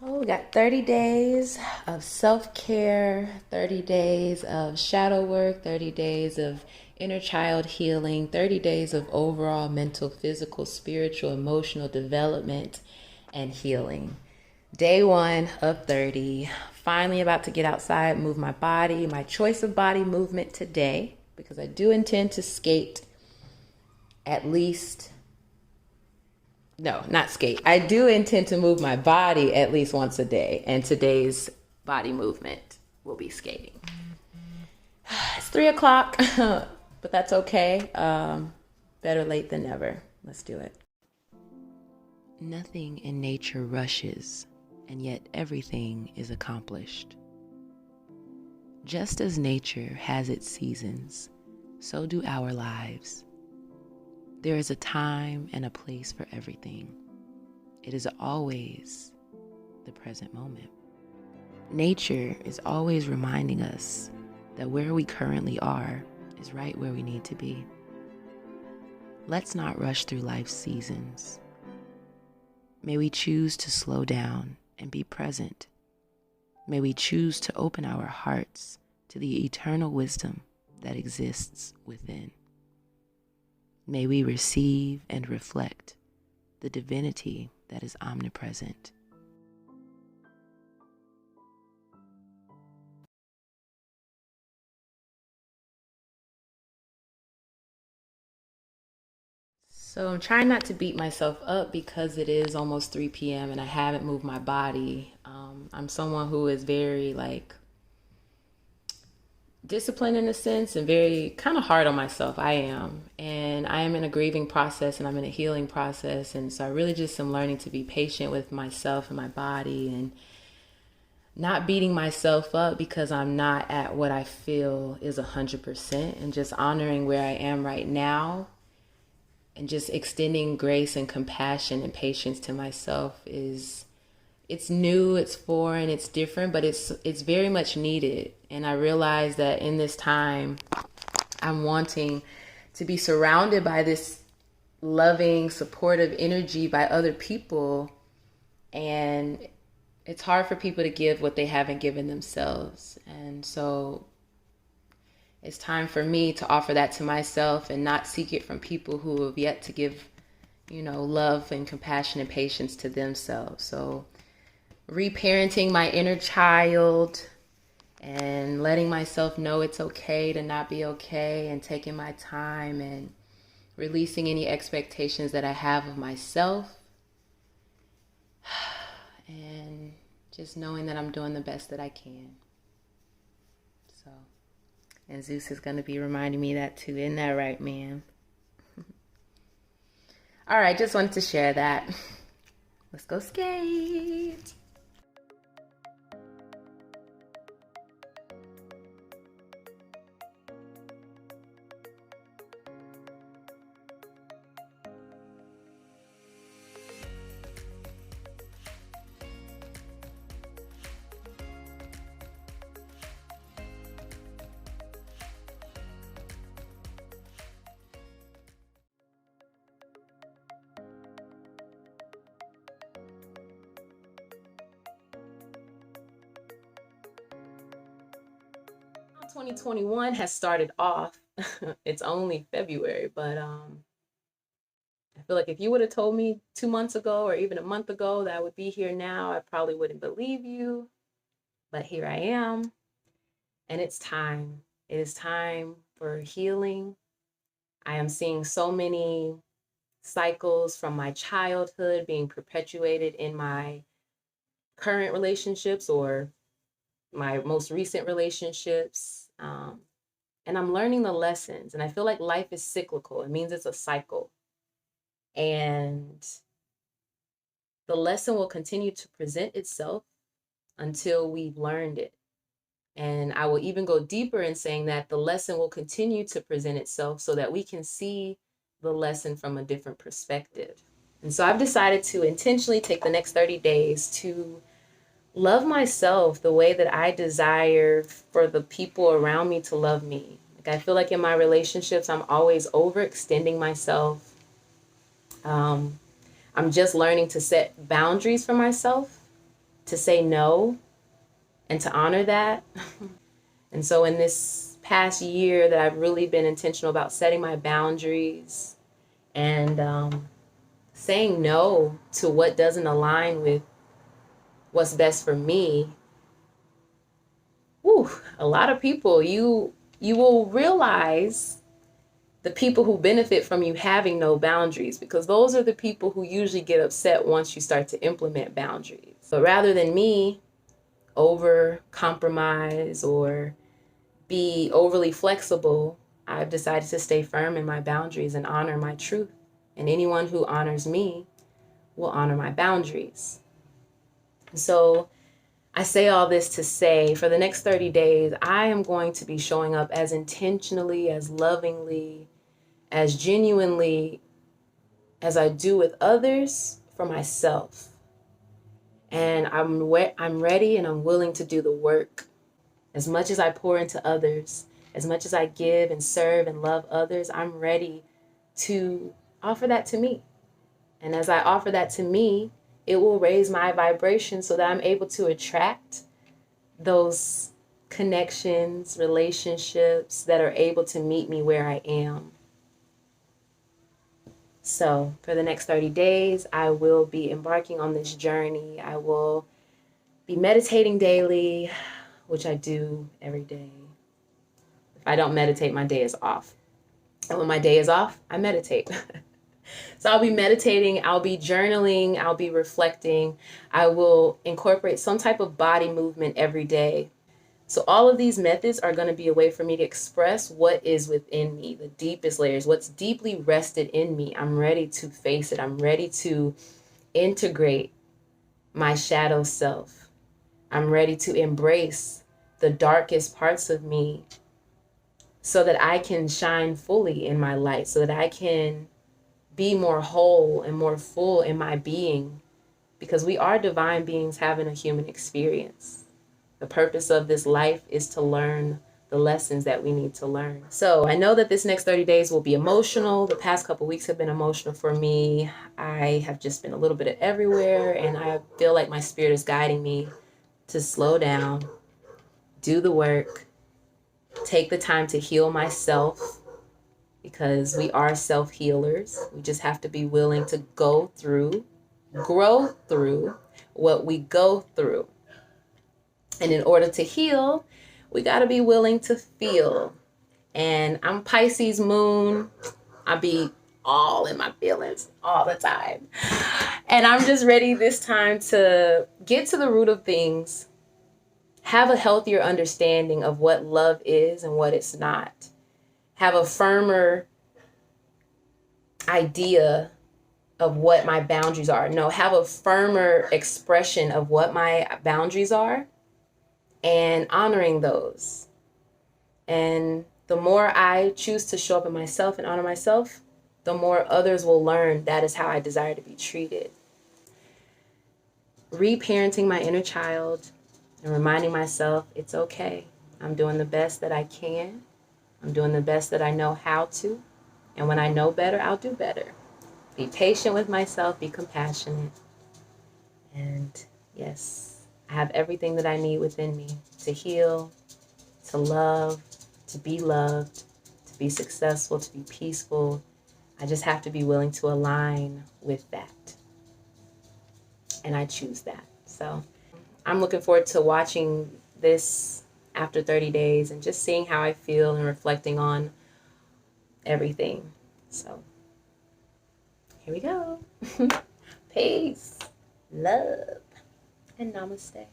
Oh, we got 30 days of self care, 30 days of shadow work, 30 days of inner child healing, 30 days of overall mental, physical, spiritual, emotional development and healing. Day one of 30. Finally, about to get outside, move my body, my choice of body movement today, because I do intend to skate at least no, not skate. I do intend to move my body at least once a day, and today's body movement will be skating. It's 3 o'clock, but that's okay. Better late than never. Let's do it. Nothing in nature rushes, and yet everything is accomplished. Just as nature has its seasons, so do our lives. There is a time and a place for everything. It is always the present moment. Nature is always reminding us that where we currently are is right where we need to be. Let's not rush through life's seasons. May we choose to slow down and be present. May we choose to open our hearts to the eternal wisdom that exists within. May we receive and reflect the divinity that is omnipresent. So I'm trying not to beat myself up because it is almost 3 p.m. and I haven't moved my body. I'm someone who is very disciplined in a sense and very kind of hard on myself. I am. And I am in a grieving process and I'm in a healing process. And so I really just am learning to be patient with myself and my body and not beating myself up because I'm not at what I feel is 100% and just honoring where I am right now and just extending grace and compassion and patience to myself is it's new, it's foreign, it's different, but it's very much needed. And I realize that in this time I'm wanting to be surrounded by this loving, supportive energy by other people, and it's hard for people to give what they haven't given themselves. And so it's time for me to offer that to myself and not seek it from people who have yet to give, love and compassion and patience to themselves. So reparenting my inner child and letting myself know it's okay to not be okay and taking my time and releasing any expectations that I have of myself and just knowing that I'm doing the best that I can. So, and Zeus is going to be reminding me that too. Isn't that right, man? All right, just wanted to share that. Let's go skate. 2021 has started off. It's only February, but I feel like if you would have told me 2 months ago or even a month ago that I would be here now, I probably wouldn't believe you. But here I am, and it's time. It is time for healing. I am seeing so many cycles from my childhood being perpetuated in my current relationships or my most recent relationships. And I'm learning the lessons. And I feel like life is cyclical. It means it's a cycle. And the lesson will continue to present itself until we've learned it. And I will even go deeper in saying that the lesson will continue to present itself so that we can see the lesson from a different perspective. And so I've decided to intentionally take the next 30 days to love myself the way that I desire for the people around me to love me. Like I feel like in my relationships, I'm always overextending myself. I'm just learning to set boundaries for myself to say no and to honor that. And so in this past year that I've really been intentional about setting my boundaries and saying no to what doesn't align with what's best for me. Whew, a lot of people, you will realize the people who benefit from you having no boundaries, because those are the people who usually get upset once you start to implement boundaries. But rather than me over compromise or be overly flexible, I've decided to stay firm in my boundaries and honor my truth. And anyone who honors me will honor my boundaries. So I say all this to say, for the next 30 days, I am going to be showing up as intentionally, as lovingly, as genuinely as I do with others for myself. And I'm ready and I'm willing to do the work. As much as I pour into others, as much as I give and serve and love others, I'm ready to offer that to me. And as I offer that to me, it will raise my vibration so that I'm able to attract those connections, relationships that are able to meet me where I am. So for the next 30 days, I will be embarking on this journey. I will be meditating daily, which I do every day. If I don't meditate, my day is off. And when my day is off, I meditate. So I'll be meditating, I'll be journaling, I'll be reflecting. I will incorporate some type of body movement every day. So all of these methods are going to be a way for me to express what is within me, the deepest layers, what's deeply rested in me. I'm ready to face it. I'm ready to integrate my shadow self. I'm ready to embrace the darkest parts of me so that I can shine fully in my light, so that I can be more whole and more full in my being, because we are divine beings having a human experience. The purpose of this life is to learn the lessons that we need to learn. So I know that this next 30 days will be emotional. The past couple weeks have been emotional for me. I have just been a little bit of everywhere, and I feel like my spirit is guiding me to slow down, do the work, take the time to heal myself, because we are self-healers. We just have to be willing to grow through what we go through. And in order to heal, we got to be willing to feel. And I'm Pisces moon. I be all in my feelings all the time. And I'm just ready this time to get to the root of things, have a healthier understanding of what love is and what it's not, have a firmer idea of what my boundaries are. No, have a firmer expression of what my boundaries are and honoring those. And the more I choose to show up in myself and honor myself, the more others will learn that is how I desire to be treated. Reparenting my inner child and reminding myself it's okay. I'm doing the best that I can. I'm doing the best that I know how to. And when I know better, I'll do better. Be patient with myself, be compassionate. And yes, I have everything that I need within me to heal, to love, to be loved, to be successful, to be peaceful. I just have to be willing to align with that. And I choose that. So I'm looking forward to watching this after 30 days and just seeing how I feel and reflecting on everything. So here we go. Peace, love, and namaste.